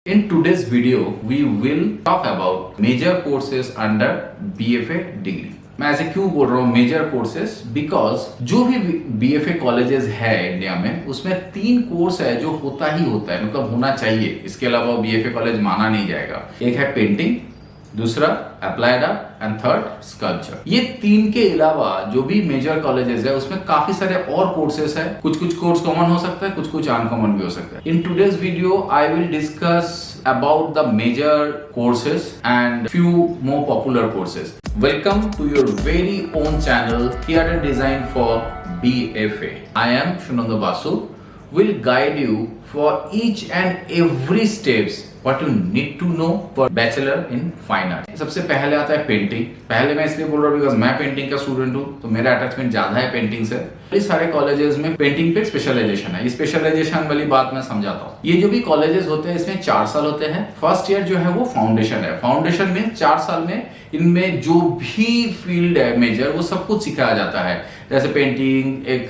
In today's video, we will talk about major courses under BFA degree. मैं ऐसे क्यों बोल रहा हूँ मेजर कोर्सेज? बिकॉज जो भी BFA कॉलेजेस है इंडिया में उसमें 3 कोर्स है जो होता ही होता है, मतलब होना चाहिए। इसके अलावा BFA कॉलेज माना नहीं जाएगा। एक है पेंटिंग, दूसरा applied art and third sculpture. ये 3 के अलावा जो भी मेजर कॉलेजेस है उसमें काफी सारे और कोर्सेस है। कुछ कोर्स कॉमन हो सकता है, कुछ अनकॉमन भी हो सकता है। In today's video I will discuss about the major courses and few more popular courses. Welcome to your very own channel Theatre Design for BFA. I am Shunanda Basu. Will guide you for each and every steps what you need to know for bachelor in fine art. सबसे पहले आता है painting. पहले मैं इसलिए बोल रहा हूँ बिकॉज मैं पेंटिंग का स्टूडेंट हूँ, तो मेरा अटैचमेंट ज्यादा है पेंटिंग से। इस सारे कॉलेजेस में पेंटिंग पे स्पेशलाइजेशन है। ये स्पेशलाइजेशन वाली बात मैं समझाता हूँ। ये जो भी कॉलेजेस होते हैं इसमें 4 साल होते हैं। फर्स्ट ईयर जो है वो फाउंडेशन है। फाउंडेशन में 4 साल में इनमें जो भी फील्ड है मेजर वो सब कुछ सिखाया जाता है। जैसे पेंटिंग, एक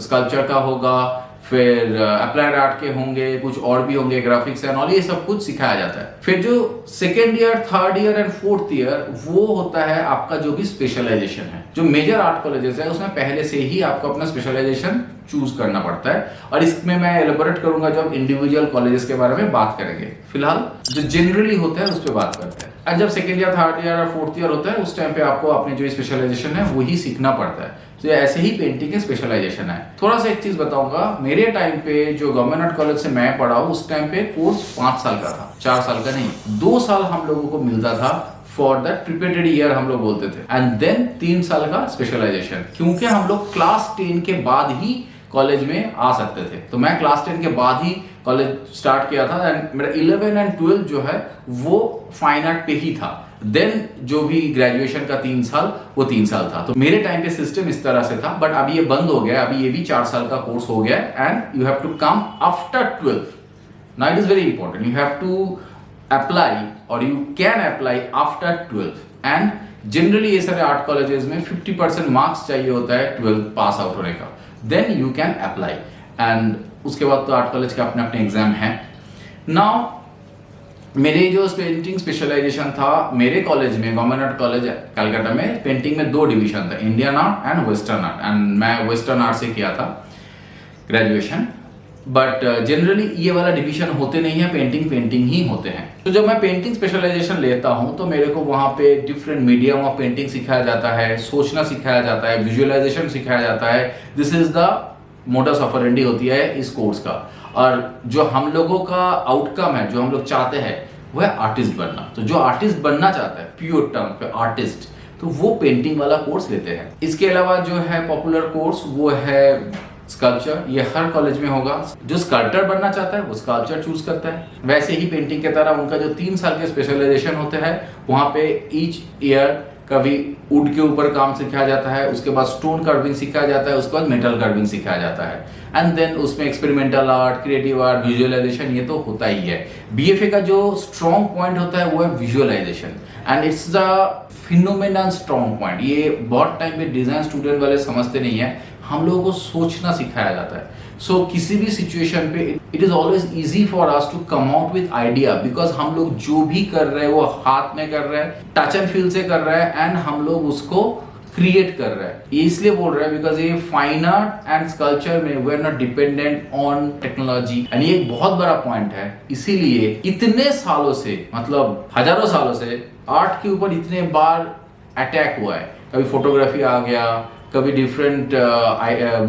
स्कल्पचर का होगा, फिर अप्लाइड आर्ट के होंगे, कुछ और भी होंगे, ग्राफिक्स एंड ऑल, ये सब कुछ सिखाया जाता है। फिर जो second year, third year and fourth year वो होता है आपका जो भी स्पेशलाइजेशन है। जो मेजर आर्ट कॉलेजेस है उसमें पहले से ही आपको अपना स्पेशलाइजेशन चूज करना पड़ता है, और इसमें मैं एलिबोरेट करूंगा जब इंडिविजुअल कॉलेजेस के बारे में बात करेंगे। फिलहाल जो जनरली होता है उस पर बात करते हैं। और जब सेकेंड ईयर, थर्ड ईयर और फोर्थ ईयर होता है उस टाइम पे आपको अपने जो स्पेशलाइजेशन है वही सीखना पड़ता है। तो ऐसे ही पेंटिंग के स्पेशलाइजेशन है। थोड़ा सा एक चीज बताऊंगा, मेरे टाइम पे जो गवर्नमेंट आर्ट कॉलेज से मैं पढ़ा हूं उस टाइम पे कोर्स 5 साल का था, 4 साल का नहीं। 2 साल हम लोगों को मिलता था फॉर द प्रिपरेटरी ईयर हम लोग बोलते थे, एंड देन 3 साल का स्पेशलाइजेशन। क्योंकि हम लोग क्लास 10 के बाद ही कॉलेज में आ सकते थे, तो मैं क्लास 10 के बाद ही कॉलेज स्टार्ट किया था। एंड मेरा 11 एंड 12 जो है वो फाइन आर्ट पे ही था। देन जो भी ग्रेजुएशन का 3 साल वो 3 साल था। तो मेरे टाइम पे सिस्टम इस तरह से था, बट अभी ये बंद हो गया। अभी ये भी 4 साल का कोर्स हो गया, and you have to come after 12। Now it is very important, you have to apply और you can apply after 12। And generally ये सारे आर्ट कॉलेजेस में 50% मार्क्स चाहिए होता है 12 पास आउट होने का, then you can apply. And उसके बाद तो आर्ट कॉलेज के अपने अपने एग्जाम हैं। नाउ मेरे जो पेंटिंग स्पेशलाइजेशन था मेरे कॉलेज में, गवर्नमेंट आर्ट कॉलेज कलकत्ता में, पेंटिंग में 2 डिवीजन था, Indian art and western art. And मैं वेस्टर्न आर्ट से किया था ग्रेजुएशन, बट जनरली ये वाला डिवीजन होते नहीं है, पेंटिंग ही होते हैं। तो जब मैं पेंटिंग स्पेशलाइजेशन लेता हूं तो मेरे को वहां पे डिफरेंट मीडियम ऑफ पेंटिंग सिखाया जाता है, सोचना सिखाया जाता है, विजुअलाइजेशन सिखाया जाता है। This is the modus operandi होती है इस कोर्स का। और जो हम लोगों का आउटकम है, जो हम लोग चाहते हैं वो है आर्टिस्ट बनना। तो जो आर्टिस्ट बनना चाहता है, प्योर टर्म पे आर्टिस्ट, तो वो पेंटिंग वाला कोर्स लेते हैं। इसके अलावा जो है पॉपुलर कोर्स वो है स्कल्पचर। ये हर कॉलेज में होगा। जो स्कल्पटर बनना चाहता है वो स्कल्पचर चूज करता है। वैसे ही पेंटिंग की तरह उनका जो 3 साल के स्पेशलाइजेशन होते हैं वहां पे ईच ईयर कभी वुड के ऊपर काम सिखाया जाता है, उसके बाद स्टोन कार्विंग सिखाया जाता है, उसके बाद मेटल कार्विंग सिखाया जाता है, एंड देन उसमें experimental art, creative art, visualisation, ये तो होता ही है। बीएफए का जो स्ट्रॉन्ग पॉइंट होता है वो है visualisation, and it's the phenomenal strong point. ये बहुत टाइम पे डिजाइन स्टूडेंट वाले समझते नहीं है। हम लोगों को सोचना सिखाया जाता है। सो किसी भी सिचुएशन पे it is always easy for us to come out with idea, because हम लोग जो भी कर रहे हैं वो हाथ में कर रहे हैं, टच एंड फील से कर रहे हैं, एंड हम लोग उसको क्रिएट कर रहे हैं। ये इसलिए बोल रहे हैं बिकॉज ये फाइन आर्ट एंड स्कल्पचर में we are not dependent on technology, and ये एक बहुत बड़ा पॉइंट है। इसीलिए इतने सालों से, मतलब हजारों सालों से आर्ट के ऊपर इतने बार अटैक हुआ है। कभी फोटोग्राफी आ गया, कभी डिफरेंट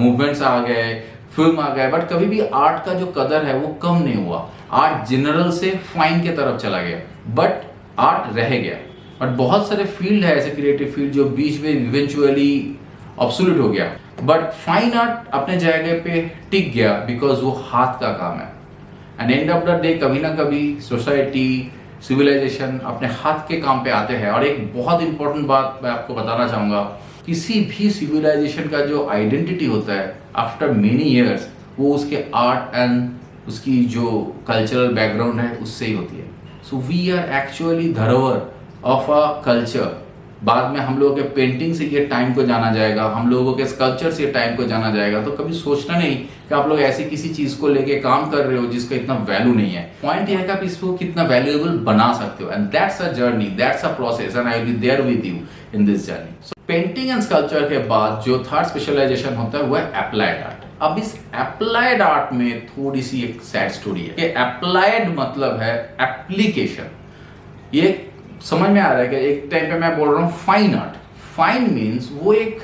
मूवमेंट्स आ गए, फिल्म आ गए, बट कभी भी आर्ट का जो कदर है वो कम नहीं हुआ। आर्ट जनरल से फाइन के तरफ चला गया, बट आर्ट रह गया। बट बहुत सारे फील्ड है ऐसे क्रिएटिव फील्ड जो बीच में इवेंचुअली ऑब्सोल्यूट हो गया, बट फाइन आर्ट अपने जगह पे टिक गया बिकॉज वो हाथ का काम है। And end of the day कभी ना कभी सोसाइटी, सिविलाइजेशन अपने हाथ के काम पे आते हैं। और एक बहुत इंपॉर्टेंट बात मैं आपको बताना चाहूंगा, किसी भी सिविलाइजेशन का जो आइडेंटिटी होता है आफ्टर मेनी इयर्स वो उसके आर्ट एंड उसकी जो कल्चरल बैकग्राउंड है उससे ही होती है। सो वी आर एक्चुअली धरोहर ऑफ अ कल्चर बाद में हम लोगों के पेंटिंग से ये टाइम को जाना जाएगा, हम लोगों के स्कल्पचर से टाइम को जाना जाएगा। तो कभी सोचना नहीं कि आप लोग ऐसी किसी चीज को लेके काम कर रहे हो जिसका इतना वैल्यू नहीं है। पॉइंट ये है कि आप इसको कितना वैल्यूएबल बना सकते हो, and that's a journey, that's a process, and I will be there with you in this journey. So painting and sculpture के बाद जो थर्ड स्पेशलाइजेशन होता है वो है अप्लाइड आर्ट। अब इस अप्लाइड आर्ट में थोड़ी सी एक सैड स्टोरी है कि अप्लाइड मतलब है एप्लीकेशन। ये समझ में आ रहा है कि एक टाइम पे मैं बोल रहा हूँ फाइन आर्ट। फाइन मीन्स वो एक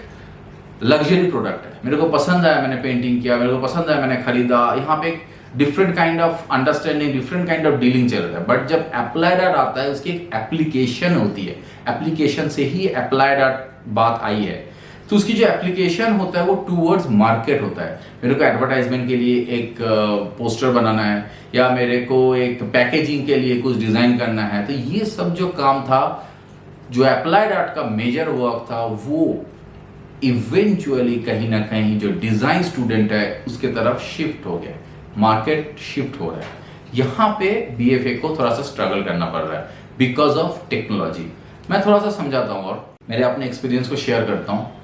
लग्जरी प्रोडक्ट है, मेरे को पसंद आया, मैंने पेंटिंग किया, मेरे को पसंद आया, मैंने खरीदा। यहाँ पे एक different kind of understanding, different kind of dealing चल रहा है। बट जब अप्लाइड आर्ट आता है उसकी एक एप्लीकेशन होती है, एप्लीकेशन से ही अप्लाइड आर्ट बात आई है। तो उसकी जो एप्लीकेशन होता है वो टूवर्ड्स मार्केट होता है। मेरे को एडवर्टाइजमेंट के लिए एक पोस्टर बनाना है, या मेरे को एक पैकेजिंग के लिए कुछ डिजाइन करना है। तो ये सब जो काम था, जो अप्लाइड आर्ट का मेजर वर्क था, वो इवेंचुअली कहीं ना कहीं जो डिजाइन स्टूडेंट है उसके तरफ शिफ्ट हो गया, मार्केट शिफ्ट हो रहा है। यहाँ पे बीएफए को थोड़ा सा स्ट्रगल करना पड़ रहा है बिकॉज ऑफ टेक्नोलॉजी। मैं थोड़ा सा समझाता हूँ और मेरे अपने एक्सपीरियंस को शेयर करता हूँ।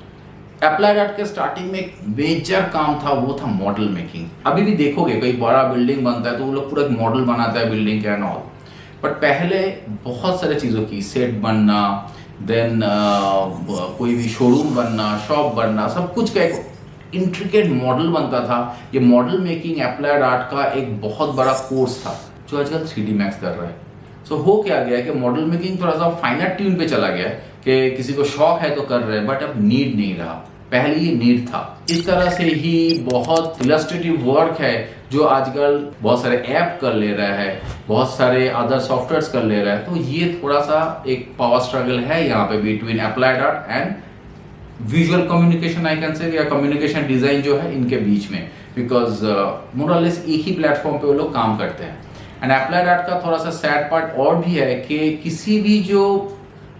अप्लाइड आर्ट के स्टार्टिंग में एक मेजर काम था, वो था मॉडल मेकिंग। अभी भी देखोगे कोई बड़ा बिल्डिंग बनता है तो वो लोग पूरा एक मॉडल बनाता है बिल्डिंग के एंड ऑल। बट पहले बहुत सारे चीज़ों की सेट बनना, देन कोई भी शोरूम बनना, शॉप बनना, सब कुछ का एक इंट्रिकेट मॉडल बनता था। ये मॉडल मेकिंग अप्लाइड आर्ट का एक बहुत बड़ा कोर्स था जो आजकल 3D मैक्स कर रहा है। सो हो क्या गया कि मॉडल मेकिंग थोड़ा सा फाइनर ट्यून पे चला गया है कि किसी को शौक है तो कर रहे हैं, बट अब नीड नहीं रहा। पहले ये नीड था। इस तरह से ही बहुत इलस्ट्रेटिव वर्क है जो आजकल बहुत सारे ऐप कर ले रहा है, बहुत सारे अदर सॉफ्टवेयर्स कर ले रहा है। तो ये थोड़ा सा एक पावर स्ट्रगल है यहाँ पे between applied art and visual communication, I can say, या कम्युनिकेशन डिजाइन जो है इनके बीच में, बिकॉज मोर और लेस एक ही प्लेटफॉर्म पे वो लोग काम करते हैं। एंड अप्लाइड आर्ट का थोड़ा सा सैड पार्ट और भी है कि किसी भी जो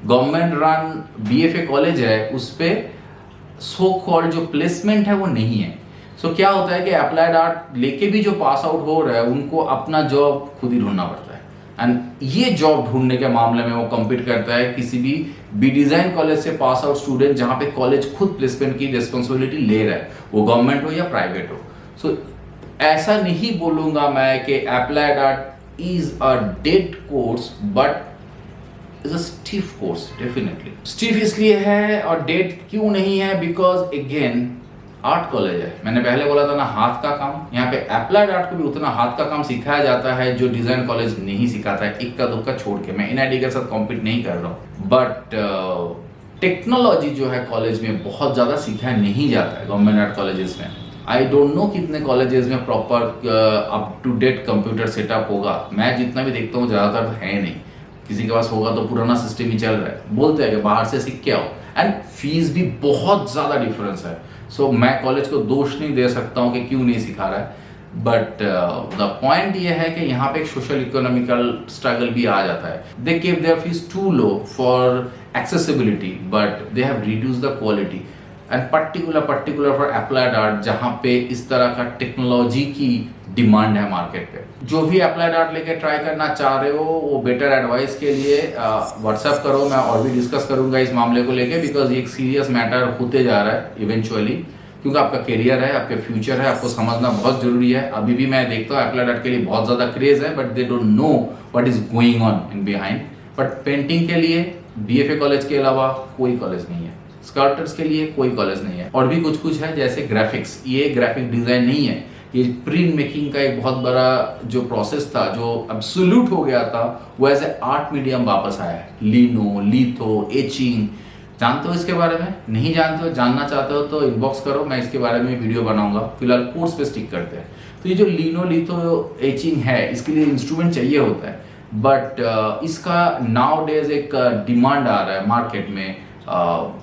गवर्नमेंट रन बीएफए कॉलेज है उस पे सो कॉल्ड जो प्लेसमेंट है वो नहीं है। सो क्या होता है कि अप्लाइड आर्ट लेके भी जो पास आउट हो रहा है उनको अपना जॉब खुद ही ढूंढना पड़ता है। एंड ये जॉब ढूंढने के मामले में वो कम्पीट करता है किसी भी बी डिजाइन कॉलेज से पास आउट स्टूडेंट, जहां पे कॉलेज खुद प्लेसमेंट की रिस्पॉन्सिबिलिटी ले रहा है, वो गवर्नमेंट हो या प्राइवेट हो। सो ऐसा नहीं बोलूंगा मैं कि applied art is a dead course, but is a stiff course. Definitely stiff इसलिए है और डेट क्यों नहीं है, बिकॉज अगेन आर्ट कॉलेज है। मैंने पहले बोला था ना, हाथ का काम। यहाँ पे अप्लाइड आर्ट को भी उतना हाथ का काम सिखाया जाता है जो डिजाइन कॉलेज नहीं सिखाता है, इक्का दुक्का छोड़ के। मैं एनआईडी के साथ कॉम्पीट नहीं कर रहा हूँ, बट टेक्नोलॉजी जो है कॉलेज में बहुत ज्यादा सिखाया नहीं जाता है गवर्नमेंट आर्ट कॉलेजेस में। आई डोंट नो कितने कॉलेजेस में proper up to date computer setup होगा। मैं जितना भी देखता हूँ ज्यादातर है नहीं। किसी के पास होगा तो पुराना सिस्टम ही चल रहा है। बोलते हैं कि बाहर से सीख के आओ, एंड फीस भी बहुत ज़्यादा डिफरेंस है। सो मैं कॉलेज को दोष नहीं दे सकता हूँ कि क्यों नहीं सिखा रहा है, बट द पॉइंट ये है कि यहाँ पे एक सोशल इकोनॉमिकल स्ट्रगल भी आ जाता है। They keep their fees too low for accessibility, but they have reduce the quality, and particular for applied art, जहाँ पे इस तरह का टेक्नोलॉजी की डिमांड है मार्केट पे। जो भी अप्लाइड आर्ट लेके ट्राई करना चाह रहे हो, वो बेटर एडवाइस के लिए व्हाट्सएप करो। मैं और भी डिस्कस करूंगा इस मामले को लेके, बिकॉज ये एक सीरियस मैटर होते जा रहा है इवेंचुअली, क्योंकि आपका करियर है, आपके फ्यूचर है, आपको समझना बहुत जरूरी है। अभी भी मैं देखता हूँ अप्लाइड आर्ट के लिए बहुत ज्यादा क्रेज है, but they don't know what is going on in behind. But painting के लिए बीएफए कॉलेज के अलावा कोई कॉलेज नहीं है, स्कल्पचर्स के लिए कोई कॉलेज नहीं है, और भी कुछ है जैसे ग्राफिक्स। ये ग्राफिक डिजाइन नहीं है, ये प्रिंट मेकिंग का एक बहुत बड़ा जो प्रोसेस था, जो एब्सोल्यूट हो गया था, वो एज ए आर्ट मीडियम वापस आया है। लिनो, लिथो, एचिंग, जानते हो इसके बारे में? नहीं जानते हो, जानना चाहते हो तो इनबॉक्स करो, मैं इसके बारे में वीडियो बनाऊंगा। फिलहाल कोर्स पे स्टिक करते हैं। तो ये जो लिनो, लिथो, एचिंग है, इसके लिए इंस्ट्रूमेंट चाहिए होता है, बट इसका नाउ डेज एक डिमांड आ रहा है मार्केट में,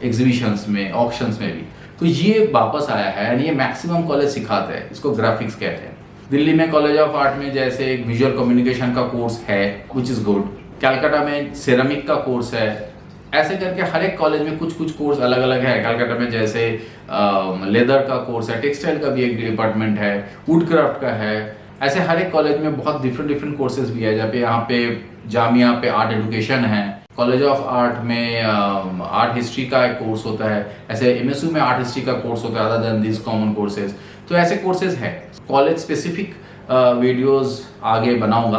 एग्जीबिशंस में, ऑक्शंस में भी। तो ये वापस आया है, एंड ये मैक्सिमम कॉलेज सिखाते हैं, इसको ग्राफिक्स कहते हैं। दिल्ली में कॉलेज ऑफ आर्ट में जैसे एक विजुअल कम्युनिकेशन का कोर्स है, विच इज गुड। कलकत्ता में सेरामिक का कोर्स है। ऐसे करके हर एक कॉलेज में कुछ कोर्स अलग अलग है। कलकत्ता में जैसे लेदर का कोर्स है, टेक्सटाइल का भी एक डिपार्टमेंट है, वुड क्राफ्ट का है। ऐसे हर एक कॉलेज में बहुत डिफरेंट कोर्सेज भी है। जहाँ पे यहाँ पे जामिया पे आर्ट एजुकेशन है, कॉलेज ऑफ आर्ट में आर्ट हिस्ट्री का एक कोर्स होता है, ऐसे एमएसयू में आर्ट हिस्ट्री का कोर्स होता है, other than this common courses. तो ऐसे कोर्सेज है। कॉलेज स्पेसिफिक वीडियोस आगे बनाऊंगा,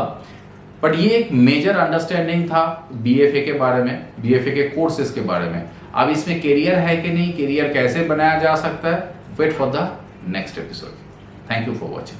बट ये एक मेजर अंडरस्टैंडिंग था बीएफए के बारे में, बीएफए के कोर्सेज के बारे में। अब इसमें करियर है कि नहीं, करियर कैसे बनाया जा सकता है, wait for the next episode. Thank you for watching.